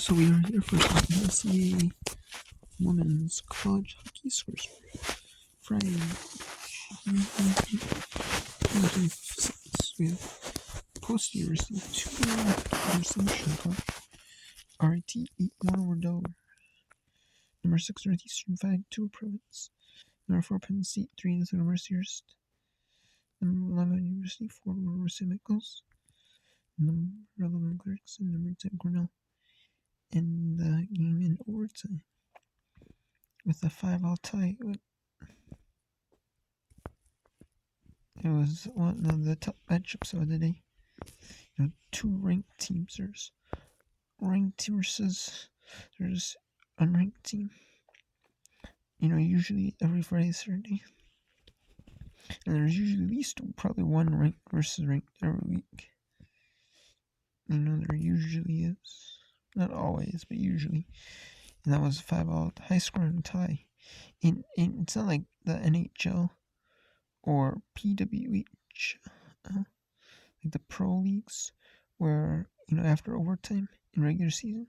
So we are here for the NCAA Women's College Hockey Scores Friday. We have Post University 2 Summer RIT 8-1 over Delaware. Number 6 Northeastern 5-2 Province. Number 4 Penn State 3-0 over Mercyhurst. Number 11 University 4-1 over St. Michael's. Number 11 Clarkson. Number 10 Cornell. And the game in overtime with a 5-all tie. It was one of the top matchups of the day. Two ranked teams. There's ranked versus there's unranked team. Usually every Friday, Saturday. And there's usually at least probably one ranked versus ranked every week. There usually is. Not always, but usually. And that was a 5-all high scoring tie. It's not like the NHL or PWH, like the pro leagues, where, after overtime in regular season,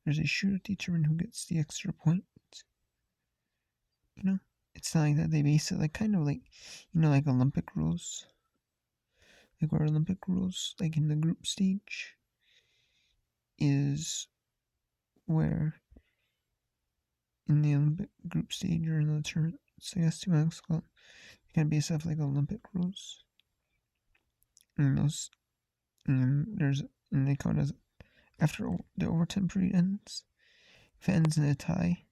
there's a shootout to determine who gets the extra point. It's not like that. They base it like kind of like, like Olympic rules. Like where Olympic rules, like in the group stage, is where in the Olympic group stage or in the tournament, I guess two might call it, you can base off like Olympic rules. And those, and they count as after the overtime period ends. If it ends in a tie,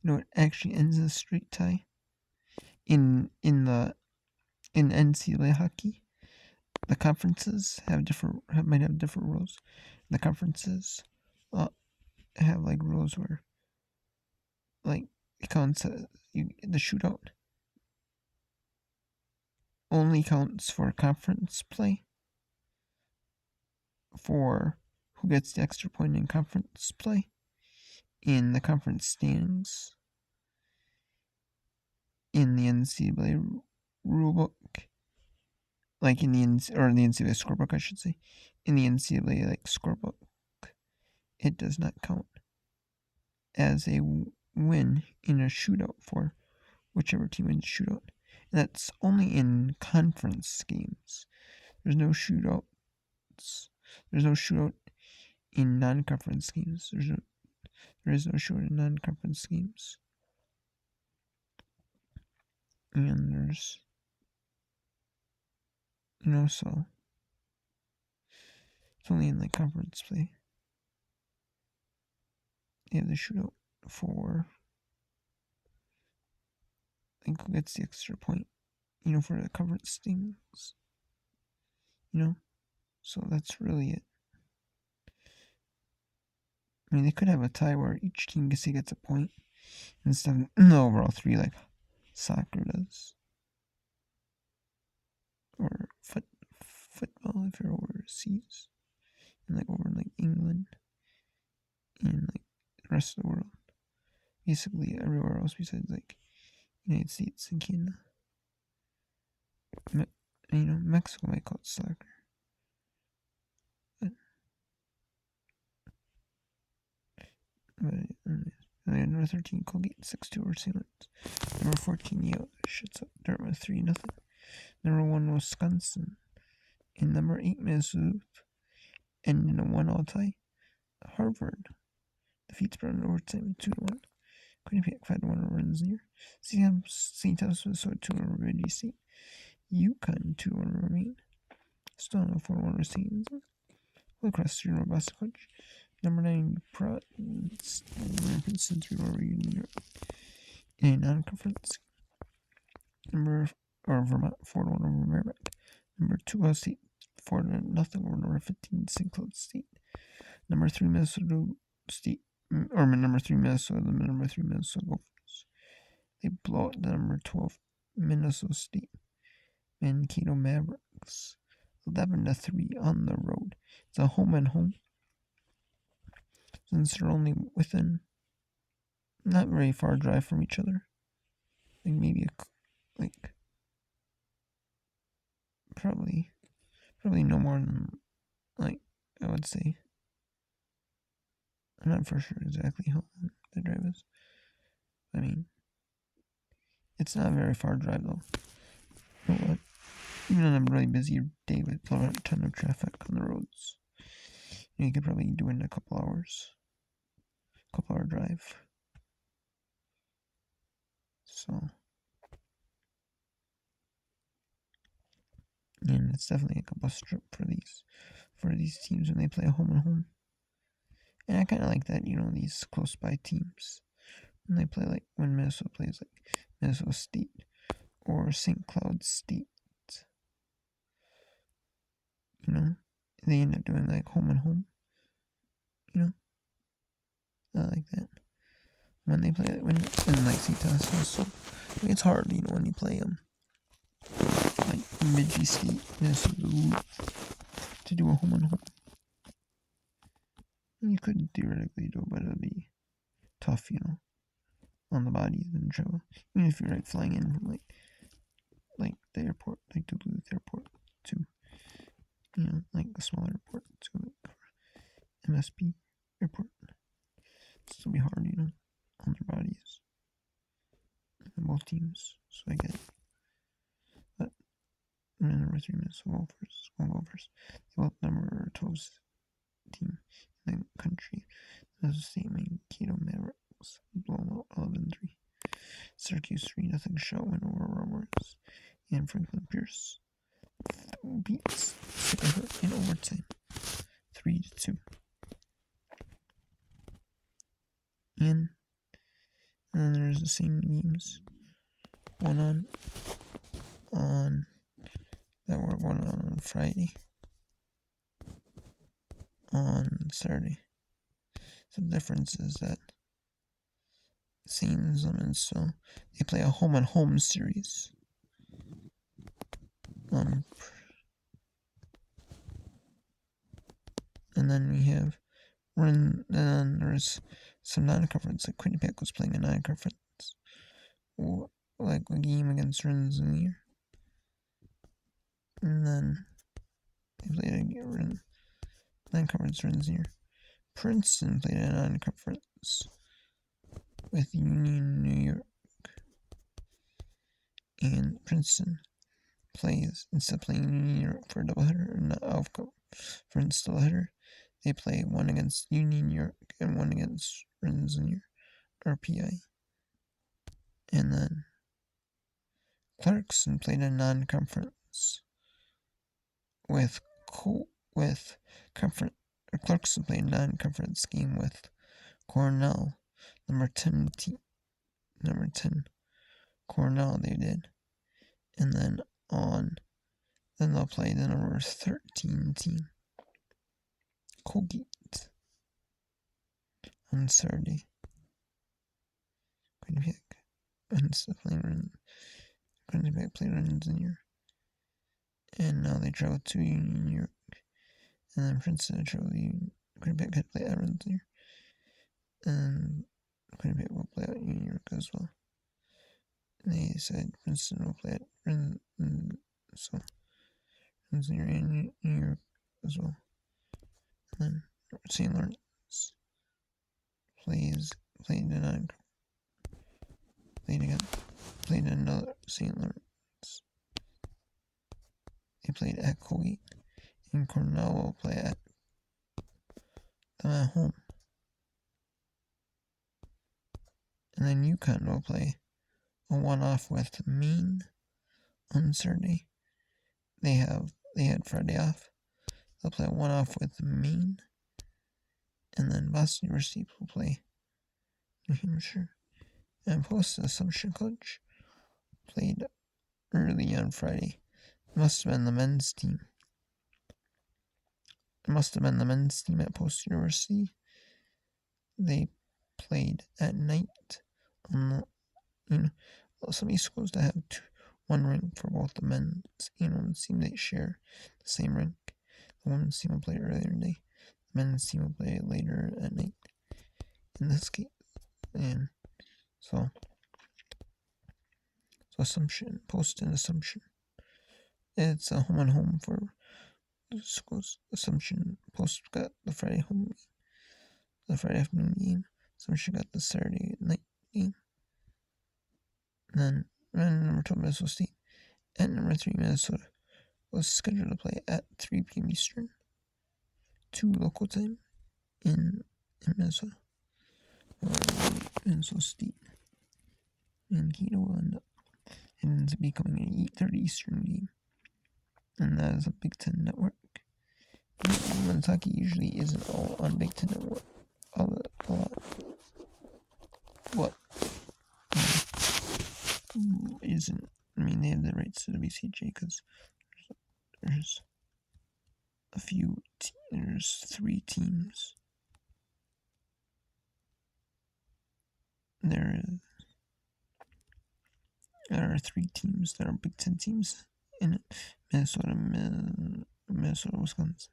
it actually ends in a straight tie. In NCAA hockey, the conferences might have different rules. The conferences have like rules where, like, it counts the shootout only counts for conference play, for who gets the extra point in conference play in the conference standings in the NCAA rulebook, like in the NCAA scorebook, I should say. In the NCAA scorebook, it does not count as a win in a shootout for whichever team wins the shootout. And that's only in conference games. There's no shootouts. There's no shootout in non-conference games. There is no shootout in non-conference games. And there's, so it's only in conference play. They have the shootout for who gets the extra point, for the conference things. So that's really it. They could have a tie where each team gets a point instead of the overall 3 like soccer does. Or football if you're overseas. And over in England. And the rest of the world. Basically everywhere else besides United States and Canada. Mexico might call it soccer. Number 13, Colgate 6-2 over St. Louis. Number 14, Yale shuts up Dartmouth 3-0. Number 1, Wisconsin. And number 8, Minnesota. And in a 1-all tie, Harvard defeats Brown in overtime 2-1. Quinnipiac 5-1 over Rensselaer. St. Thomas, Minnesota 2-1 over NC State. UConn 2-1 over Maine. Stone 4-1 over St. Anselm. Holy Cross 3-1 over Boston College. Number 9, Princeton 3-1 over New York. In a non-conference, Vermont 4-1 over Merrimack. Number 2, Ohio State 4-0 over number 15, St. Cloud State. Number 3, Minnesota State, or number 3, Minnesota Gophers. They blow out the number 12, Minnesota State Mankato Mavericks 11-3 on the road. It's a home and home, since they're only within not very far drive from each other. Maybe probably no more than I would say I'm not for sure exactly how long the drive is. I mean, it's not a very far drive though. You know what? Even on a really busy day with a ton of traffic on the roads, you could probably do it in a couple hours. Couple hour drive. So, and it's definitely like a bus trip for these teams when they play a home and home. And I kind of like that, these close by teams when they play, like when Minnesota plays like Minnesota State or St. Cloud State. They end up doing like home and home. I like that when they play it when in like CTAS. So it's hard, when you play them like Midgie State, Minnesota, to do a home and home. You could theoretically do it, but it'd be tough, on the bodies and travel. Even if you're like flying in from like the airport, like Duluth Airport to, like a small airport to like MSP Airport. It'd still be hard, on their bodies. And both teams. So I get it. But number 3 Minnesota Gophers. They both number 12 team in the country. As the state Mankato Mavericks blown out 11-3. Syracuse 3-0 shot-win over Roberts. And Franklin Pierce beats Sycamore in overtime 3-2. And then there's the same games. One on that were going on Friday. On Saturday. So the difference is that St. Louis, so they play a home and home series. And then we have and then there's some non-conference, like Quinnipiac was playing a non-conference, like a game against Rensselaer. And then they played a non-conference Rensselaer. Princeton played a non-conference with Union New York. And Princeton plays, instead of playing Union New York for a doubleheader, or not for a doubleheader, they play one against Union New York and one against Rensselaer, RPI. And then Clarkson played a non-conference Clarkson played a non-conference game with Cornell, number 10 Cornell they did. And then they'll play the number 13 team, Colgate, on Saturday. Quinnipiac played Rensselaer. And now they travel to Union, New York. And then Princeton travel to Union. Quinnipiac had to play at Rensselaer. And Quinnipiac will play at Union, New York as well. And they said Princeton will play at Rensselaer and New York as well. And then St. Lawrence played another St. Lawrence. They played at Colgate, and Cornell will play at them at home. And then UConn will play a one-off with Maine on Saturday. They had Friday off. They'll play a one-off with Maine. And then Boston University will play New Hampshire. And Post-Assumption College played early on Friday. It must have been the men's team. At Post University. They played at night on some of these schools that have one rink for both the men's and women's team. They share the same rink. The women's team will play earlier in the day. The men's team will play later at night. In this case, and so Assumption, Post and Assumption. It's a home and home for the schools. Assumption Post got the Friday home. the Friday afternoon game. So she got the Saturday night game. And then number 12, Minnesota State, and number 3, Minnesota, was scheduled to play at 3 p.m. Eastern, 2 local time in Minnesota. Minnesota State and Keto will end up becoming an 8:30 Eastern game, and that is a Big Ten network. Women's hockey usually isn't all on Big Ten network, a lot. What isn't? I mean, they have the rights to the BCJ because there's a few. There's 3 teams. There are 3 teams that are Big Ten teams in it: Minnesota, Wisconsin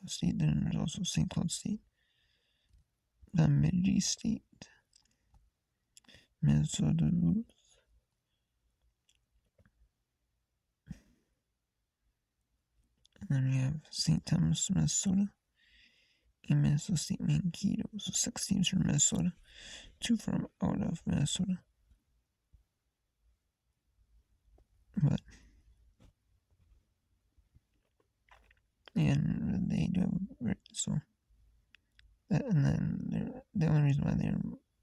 State. Then there's also St. Cloud State, Bemidji State, Minnesota Duluth, and then we have St. Thomas, Minnesota, and Minnesota State Mankato. So 6 teams from Minnesota, 2 from out of Minnesota. But and they do have so that, and then the only reason why they're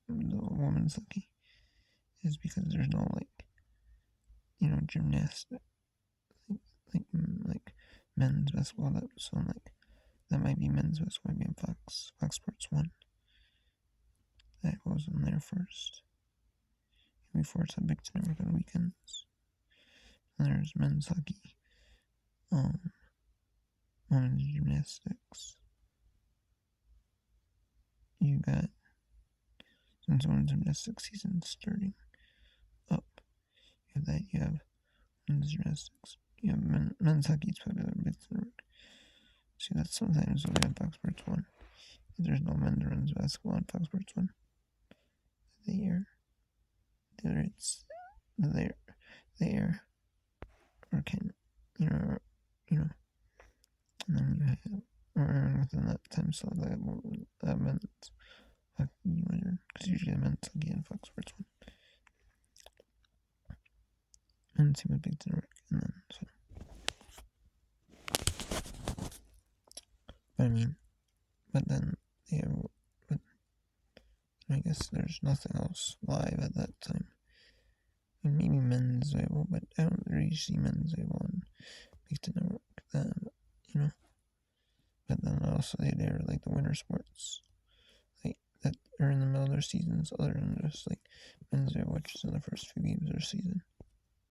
the women's hockey is because there's no gymnastics like men's basketball. That might be men's basketball, might be on Fox Sports 1. That goes on there first before it's a Big Ten network on weekends. And there's men's hockey, women's gymnastics. You got, since women's gymnastics season starting up, you have men's gymnastics. You have men's hockey is popular Big Ten network. See, that's sometimes only on Fox Sports 1. There's no men's or women's basketball on Fox Sports 1. They air, or can, and then you have, or within that time slot, that men's hockey, because usually the men's hockey on Fox Sports 1. And same with Big Ten network, and then so. But then they have, I guess there's nothing else live at that time. And maybe men's available, but I don't really see men's available on Big Ten network. But then also they air the winter sports, that are in the middle of their seasons, other than just men's available, which is in the first few games of their season.